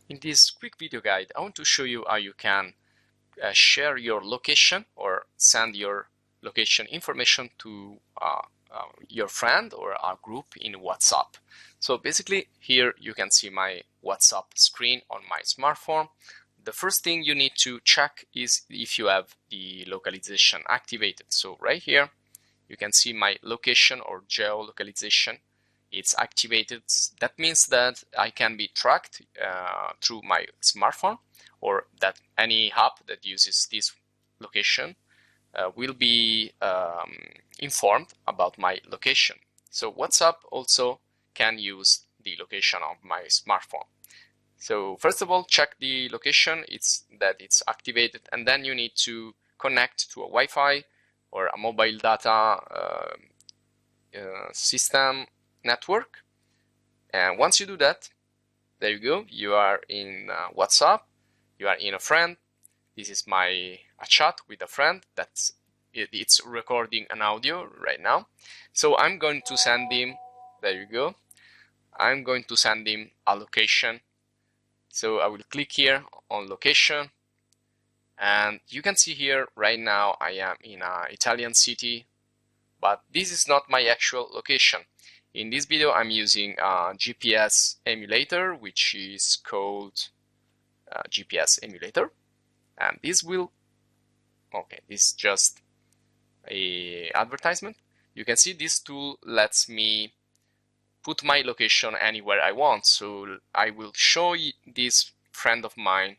In this quick video guide, I want to show you how you can share your location or send your location information to your friend or a group in WhatsApp. So basically here you can see my WhatsApp screen on my smartphone. The first thing you need to check is if you have the localization activated. So right here you can see my location or geolocalization. It's activated. That means that I can be tracked through my smartphone, or that any app that uses this location will be informed about my location. So WhatsApp also can use the location of my smartphone. So first of all, check the location, it's activated, and then you need to connect to a Wi-Fi or a mobile data system network. And once you do that, there you go, you are in WhatsApp, you are in a friend. This is a chat with a friend it's recording an audio right now. So I'm going to send him, there you go, I'm going to send him a location. So I will click here on location, and you can see here right now I am in an Italian city, but this is not my actual location. In this video I'm using a GPS emulator, which is called GPS emulator, and this is just a advertisement. You can see this tool lets me put my location anywhere I want. So I will show this friend of mine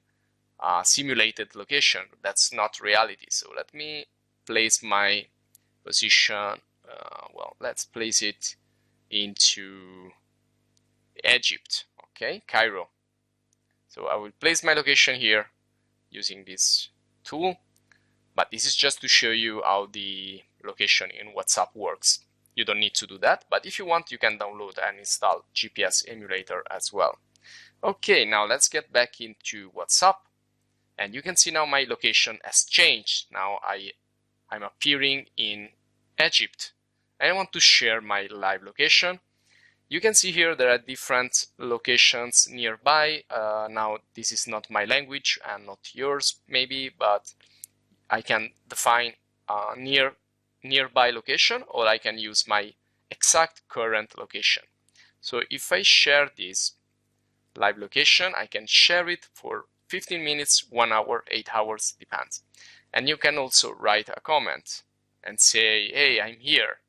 a simulated location that's not reality. So let me place my position, well, let's place it into Egypt, okay, Cairo. So I will place my location here using this tool, but this is just to show you how the location in WhatsApp works. You don't need to do that, but if you want, you can download and install GPS emulator as well. Okay, now let's get back into WhatsApp, and you can see now my location has changed. Now I'm appearing in Egypt. I want to share my live location. You can see here there are different locations nearby. Now this is not my language and not yours maybe, but I can define a nearby location, or I can use my exact current location. So if I share this live location, I can share it for 15 minutes, 1 hour, 8 hours, depends. And you can also write a comment and say, hey, I'm here,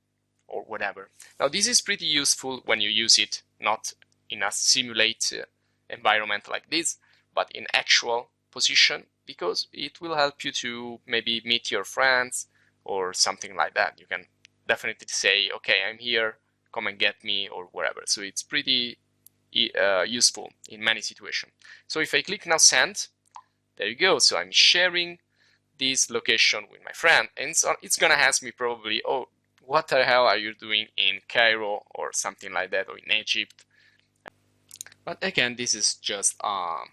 or whatever. Now this is pretty useful when you use it not in a simulate environment like this, but in actual position, because it will help you to maybe meet your friends or something like that. You can definitely say, okay, I'm here, come and get me, or whatever. So it's pretty useful in many situations. So if I click now send, there you go. So I'm sharing this location with my friend, and so it's gonna ask me probably, oh, what the hell are you doing in Cairo or something like that, or in Egypt? But again, this is just an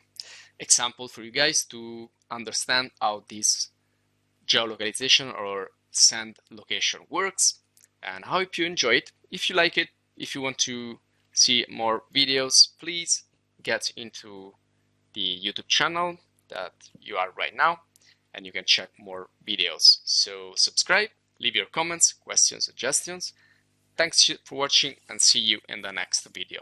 example for you guys to understand how this geolocalization or send location works, and I hope you enjoy it. If you like it, if you want to see more videos, please get into the YouTube channel that you are right now, and you can check more videos. So subscribe, leave your comments, questions, suggestions. Thanks for watching, and see you in the next video.